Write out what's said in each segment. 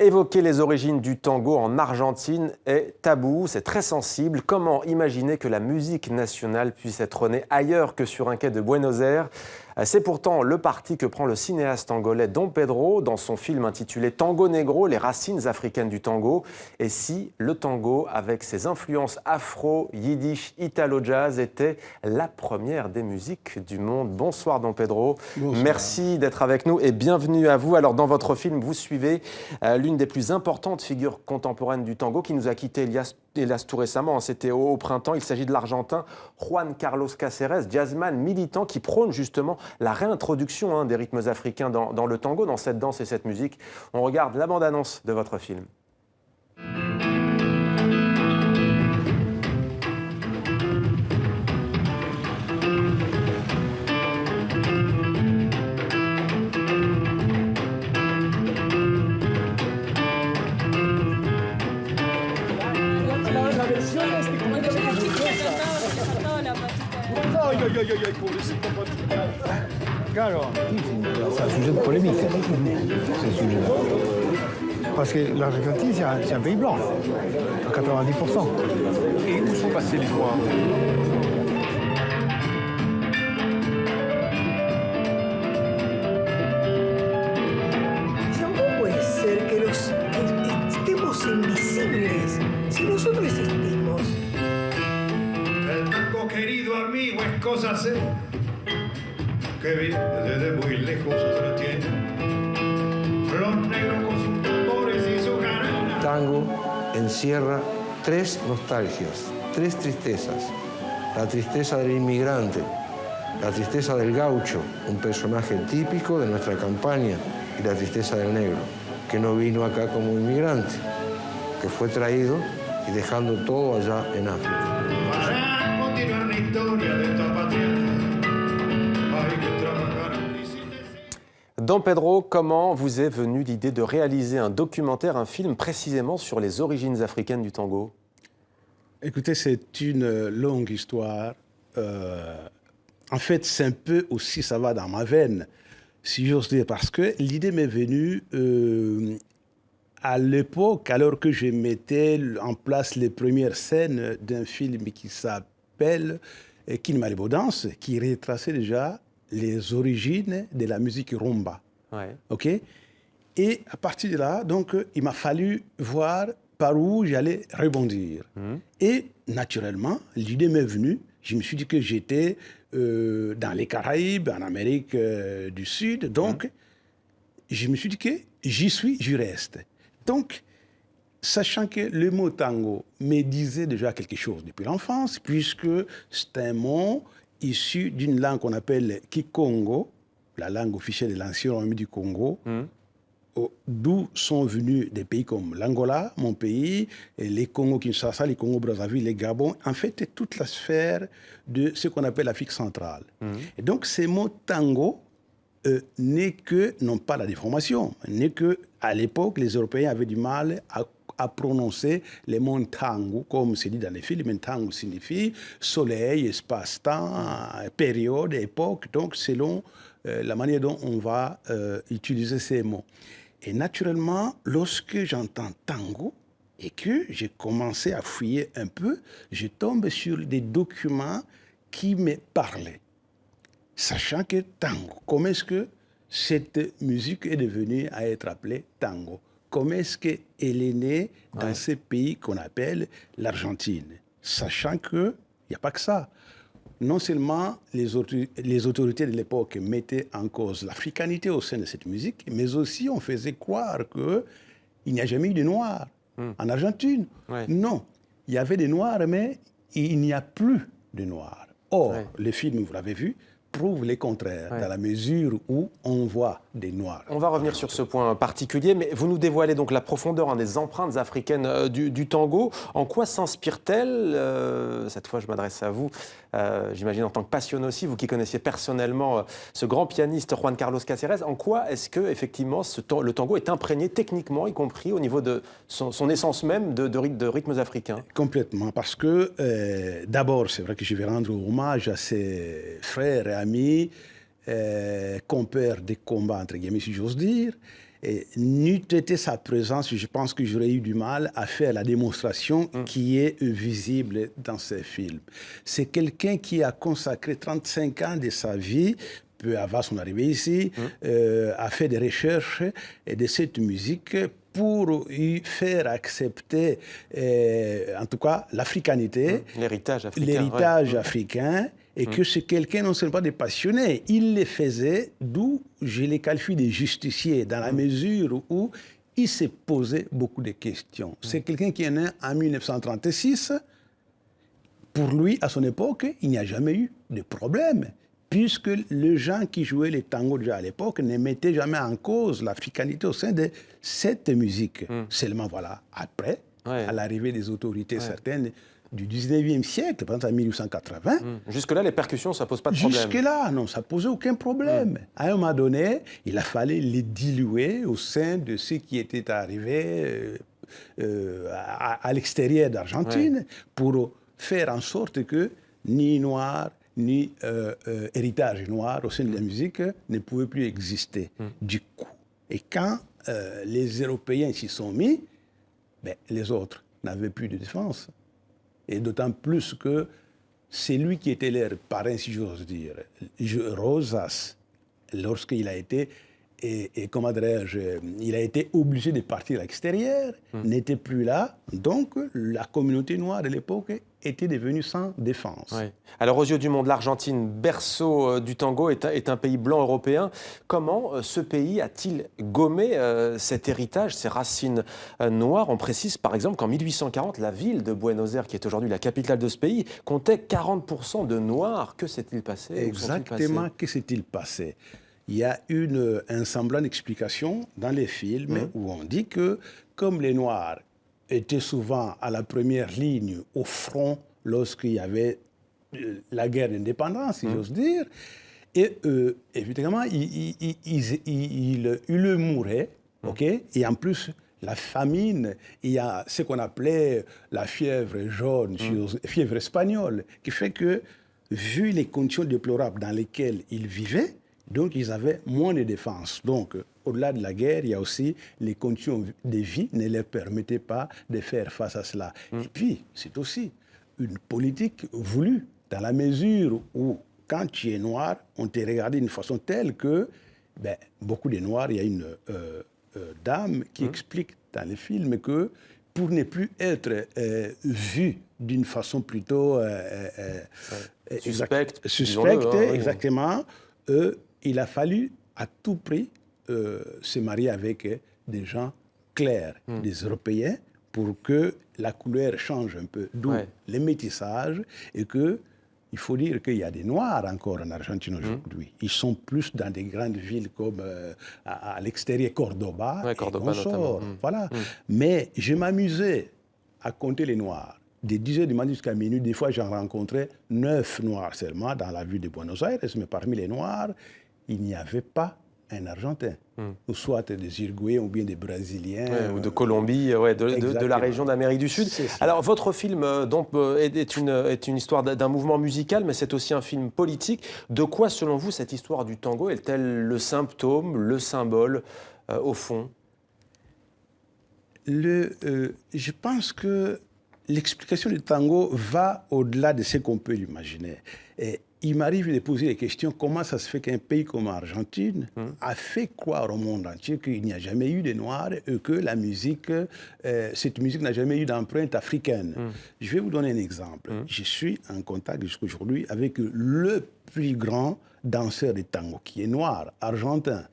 Évoquer les origines du tango en Argentine est tabou, c'est très sensible. Comment imaginer que la musique nationale puisse être née ailleurs que sur un quai de Buenos Aires? C'est pourtant le parti que prend le cinéaste angolais Dom Pedro dans son film intitulé Tango Negro, les racines africaines du tango. Et si le tango, avec ses influences afro, yiddish, italo-jazz, était la première des musiques du monde? Bonsoir Dom Pedro. Bonsoir. Merci d'être avec nous et bienvenue à vous. Alors dans votre film, vous suivez l'une des plus importantes figures contemporaines du tango qui nous a quittés hélas tout récemment, c'était au printemps. Il s'agit de l'Argentin Juan Carlos Cáceres, jazzman militant qui prône justement la réintroduction des rythmes africains dans le tango, dans cette danse et cette musique. On regarde la bande-annonce de votre film. C'est un sujet de polémique, ce sujet-là. Parce que l'Argentine, c'est un pays blanc, à 90%. Et où sont passés les Noirs? ¿Cómo puede ser que estemos invisibles si nosotros existimos? El tango, querido amigo, es cosa seria, que viene desde muy lejos se tiene. Los negros con sus tambores y sus jaranas. Tango encierra tres nostalgias, tres tristezas. La tristeza del inmigrante, la tristeza del gaucho, un personaje típico de nuestra campaña, y la tristeza del negro, que no vino acá como inmigrante, que fue traído y dejando todo allá en África. Para continuar la historia de esta patria, hay que trabajar sin decir. Dom Pedro, comment vous est venue l'idée de réaliser un documentaire, un film précisément sur les origines africaines du tango? Écoutez, c'est une longue histoire. En fait, c'est un peu aussi, ça va dans ma veine, si j'ose dire, parce que l'idée m'est venue à l'époque, alors que je mettais en place les premières scènes d'un film qui s'appelle Kinmaribo Danse, qui retraçait déjà les origines de la musique rumba. Ouais. OK? Et à partir de là, donc, il m'a fallu voir par où j'allais rebondir. Et naturellement, l'idée m'est venue. Je me suis dit que j'étais dans les Caraïbes, en Amérique du Sud. Donc, je me suis dit que j'y suis, j'y reste. Donc, sachant que le mot tango me disait déjà quelque chose depuis l'enfance, puisque c'est un mot issu d'une langue qu'on appelle Kikongo, la langue officielle de l'ancien royaume du Congo, d'où sont venus des pays comme l'Angola, mon pays, et les Congo-Kinshasa, les Congo-Brazzaville, les Gabon, en fait, toute la sphère de ce qu'on appelle l'Afrique centrale. Et donc, ces mots tango n'est que, non pas la déformation, n'est que, à l'époque, les Européens avaient du mal à prononcer les mots tango, comme c'est dit dans les films. Tango signifie soleil, espace-temps, période, époque, donc selon la manière dont on va utiliser ces mots. Et naturellement, lorsque j'entends tango et que j'ai commencé à fouiller un peu, je tombe sur des documents qui me parlaient. Sachant que tango, comment est-ce que cette musique est devenue à être appelée tango? Comment est-ce qu'elle est née dans ce pays qu'on appelle l'Argentine? Sachant qu'il n'y a pas que ça. Non seulement les autorités de l'époque mettaient en cause l'africanité au sein de cette musique, mais aussi on faisait croire qu'il n'y a jamais eu de Noirs en Argentine. Ouais. Non, il y avait des Noirs, mais il n'y a plus de Noirs. Or, les films, vous l'avez vu, prouvent les contraires, dans la mesure où on voit des Noirs. On va revenir sur ce point particulier, mais vous nous dévoilez donc la profondeur des empreintes africaines du tango. En quoi s'inspire-t-elle cette fois, je m'adresse à vous, j'imagine en tant que passionné aussi, vous qui connaissiez personnellement ce grand pianiste Juan Carlos Cáceres. En quoi est-ce que effectivement le tango est imprégné techniquement, y compris au niveau de son essence même de rythmes africains? Complètement, parce que d'abord, c'est vrai que je vais rendre hommage à ses frères et amis, compères des combats, entre guillemets, si j'ose dire. Et n'eût été sa présence, je pense que j'aurais eu du mal à faire la démonstration qui est visible dans ces films. C'est quelqu'un qui a consacré 35 ans de sa vie, peu avant son arrivée ici, a fait des recherches de cette musique pour y faire accepter, en tout cas, l'africanité, L'héritage africain. l'héritage africain, et que c'est quelqu'un non seulement de passionné, il le faisait, d'où je les qualifie de justicier, dans la mesure où il s'est posé beaucoup de questions. C'est quelqu'un qui est né en 1936. Pour lui, à son époque, il n'y a jamais eu de problème, puisque les gens qui jouaient les tangos déjà à l'époque ne mettaient jamais en cause l'africanité au sein de cette musique. Seulement, voilà, après, à l'arrivée des autorités certaines du 19e siècle, par exemple en 1880, Jusque-là, les percussions, ça pose pas de problème. jusque-là, non, ça ne posait aucun problème. À un moment donné, il a fallu les diluer au sein de ce qui était arrivé à l'extérieur d'Argentine pour faire en sorte que ni noir, ni héritage noir au sein de la musique ne pouvait plus exister. Du coup, et quand les Européens s'y sont mis, ben, les autres n'avaient plus de défense. Et d'autant plus que c'est lui qui était leur parrain, si j'ose dire. Rosas, lorsqu'il a été, comment dirais-je, il a été obligé de partir à l'extérieur, n'était plus là. Donc, la communauté noire de l'époque était devenue sans défense. Ouais. Alors, aux yeux du monde, l'Argentine, berceau du tango, est un pays blanc européen. Comment ce pays a-t-il gommé cet héritage, ces racines noires? On précise par exemple qu'en 1840, la ville de Buenos Aires, qui est aujourd'hui la capitale de ce pays, comptait 40% de noirs. Que s'est-il passé? Exactement, que s'est-il passé? Il y a un semblant d'explication dans les films où on dit que comme les Noirs étaient souvent à la première ligne, au front, lorsqu'il y avait la guerre d'indépendance, si j'ose dire, et évidemment, ils mouraient, ok? Et en plus, la famine, il y a ce qu'on appelait la fièvre jaune, fièvre espagnole, qui fait que, vu les conditions déplorables dans lesquelles ils vivaient, donc ils avaient moins de défense. Donc, au-delà de la guerre, il y a aussi les conditions de vie ne leur permettaient pas de faire face à cela. Et puis, c'est aussi une politique voulue, dans la mesure où, quand tu es noir, on te regardait d'une façon telle que, ben, beaucoup de noirs, il y a une dame qui explique dans le film que, pour ne plus être vu d'une façon plutôt suspecte, exactement, il a fallu à tout prix se marier avec des gens clairs, des Européens, pour que la couleur change un peu, d'où le métissage, et que il faut dire qu'il y a des Noirs encore en Argentine aujourd'hui. Ils sont plus dans des grandes villes comme à l'extérieur, Cordoba, Cordoba notamment. Voilà. Mais je m'amusais à compter les Noirs. Des dizaines de matin jusqu'à minuit, des fois j'en rencontrais 9 Noirs seulement dans la ville de Buenos Aires, mais parmi les Noirs, il n'y avait pas un Argentin, ou soit des Uruguayens ou bien des Brésiliens. Ou de Colombie, de la région d'Amérique du Sud. Alors, votre film est une histoire d'un mouvement musical, mais c'est aussi un film politique. De quoi, selon vous, cette histoire du tango est-elle le symptôme, le symbole, au fond? Je pense que l'explication du tango va au-delà de ce qu'on peut imaginer. Et il m'arrive de poser des questions. Comment ça se fait qu'un pays comme l'Argentine a fait croire au monde entier qu'il n'y a jamais eu de Noirs et que la musique, cette musique n'a jamais eu d'empreinte africaine? Je vais vous donner un exemple. Je suis en contact jusqu'aujourd'hui avec le plus grand danseur de tango, qui est noir, argentin.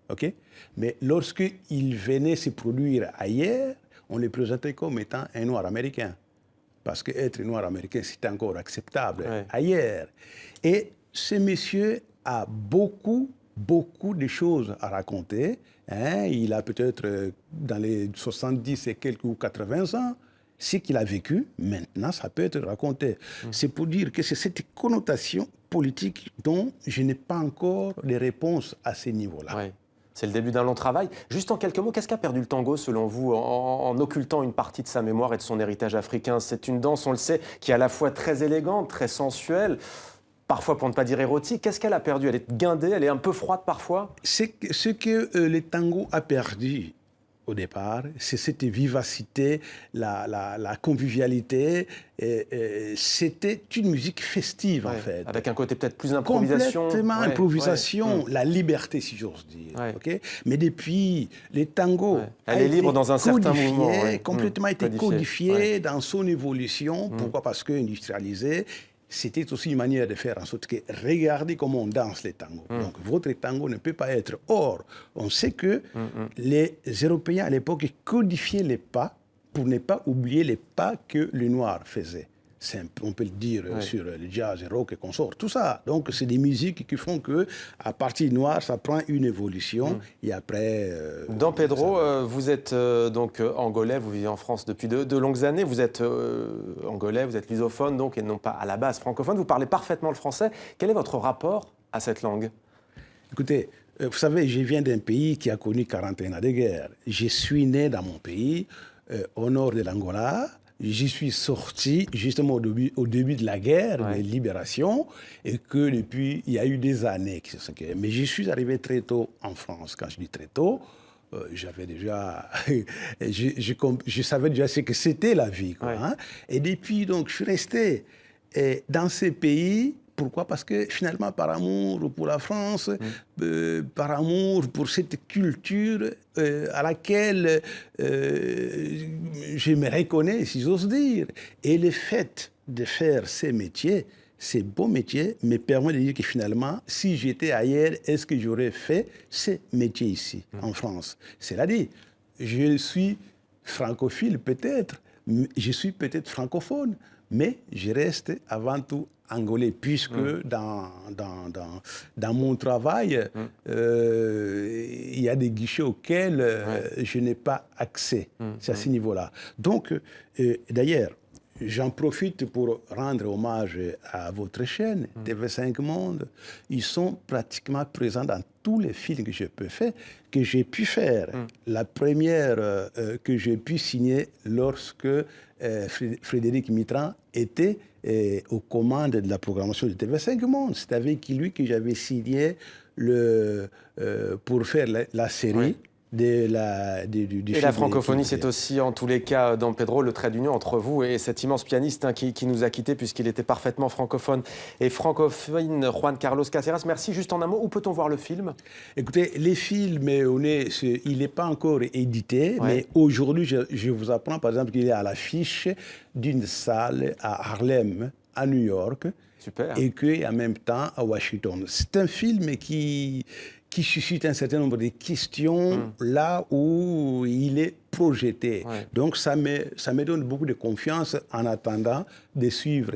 OK? Mais lorsqu'il venait se produire ailleurs, on le présentait comme étant un noir américain. Parce qu'être noir américain, c'est encore acceptable ailleurs. Et ce monsieur a beaucoup de choses à raconter. Il a peut-être dans les 70 et quelques ou 80 ans. Ce qu'il a vécu, maintenant, ça peut être raconté. C'est pour dire que c'est cette connotation politique dont je n'ai pas encore de réponse à ce niveau-là. C'est le début d'un long travail. Juste en quelques mots, qu'est-ce qu'a perdu le tango, selon vous, en occultant une partie de sa mémoire et de son héritage africain? C'est une danse, on le sait, qui est à la fois très élégante, très sensuelle, parfois pour ne pas dire érotique. Qu'est-ce qu'elle a perdu? Elle est guindée, elle est un peu froide parfois? Ce que le tango a perdu au départ, c'est cette vivacité, la convivialité. C'était une musique festive, en Ouais, fait. avec un côté peut-être plus improvisation. Complètement Ouais, improvisation, ouais. la liberté, si j'ose dire. Ouais. Ok. Mais depuis, le tango Elle a est été libre dans un certain codifié, mouvement, ouais. complètement été codifié Ouais. dans son évolution. Pourquoi? Parce que industrialisé, c'était aussi une manière de faire en sorte que regardez comment on danse les tangos. Donc votre tango ne peut pas être. Or, on sait que les Européens à l'époque codifiaient les pas pour ne pas oublier les pas que les Noirs faisaient. On peut le dire sur le jazz, le rock et consorts, tout ça. Donc, c'est des musiques qui font que, à partir du noir, ça prend une évolution. Et après. Don Pedro, vous êtes donc angolais, vous vivez en France depuis de longues années. Vous êtes angolais, vous êtes lusophone, donc, et non pas à la base francophone. Vous parlez parfaitement le français. Quel est votre rapport à cette langue? Écoutez, vous savez, je viens d'un pays qui a connu 41 ans de guerre. Je suis né dans mon pays, au nord de l'Angola. J'y suis sorti justement au début de la guerre de libération et que depuis, il y a eu des années. Mais je suis arrivé très tôt en France. Quand je dis très tôt, j'avais déjà... je savais déjà ce que c'était la vie. Quoi, hein. Et depuis, donc, je suis resté dans ces pays. Pourquoi? Parce que finalement, par amour pour la France, par amour pour cette culture à laquelle je me reconnais, si j'ose dire. Et le fait de faire ces métiers, ces beaux métiers, me permet de dire que finalement, si j'étais ailleurs, est-ce que j'aurais fait ces métiers ici, en France? C'est-à-dire, je suis francophile peut-être, je suis peut-être francophone, mais je reste avant tout angolais, puisque dans mon travail, il y a des guichets auxquels je n'ai pas accès. C'est à ce niveau-là. Donc, d'ailleurs, j'en profite pour rendre hommage à votre chaîne, TV5 Monde. Ils sont pratiquement présents dans tous les films que j'ai pu faire. La première que j'ai pu signer lorsque Frédéric Mitterrand était aux commandes de la programmation de TV5 Monde. C'est avec lui que j'avais signé pour faire la série. Du et la francophonie, c'est aussi, en tous les cas, Don Pedro, le trait d'union entre vous et cet immense pianiste qui nous a quittés puisqu'il était parfaitement francophone et francophone, Juan Carlos Caceres. Merci. Juste en un mot, où peut-on voir le film? Écoutez, les films, il n'est pas encore édité, mais aujourd'hui, je vous apprends, par exemple, qu'il est à l'affiche d'une salle à Harlem, à New York. Super. Et qu'en même temps à Washington. C'est un film qui suscite un certain nombre de questions là où il est projeté. Donc ça me donne beaucoup de confiance en attendant de suivre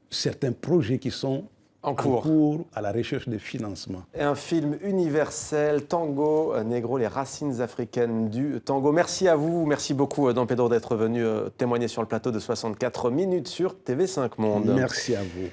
certains projets qui sont en cours à la recherche de financement. Et un film universel, Tango Negro, les racines africaines du tango. Merci à vous, merci beaucoup Don Pedro d'être venu témoigner sur le plateau de 64 minutes sur TV5 Monde. Merci à vous.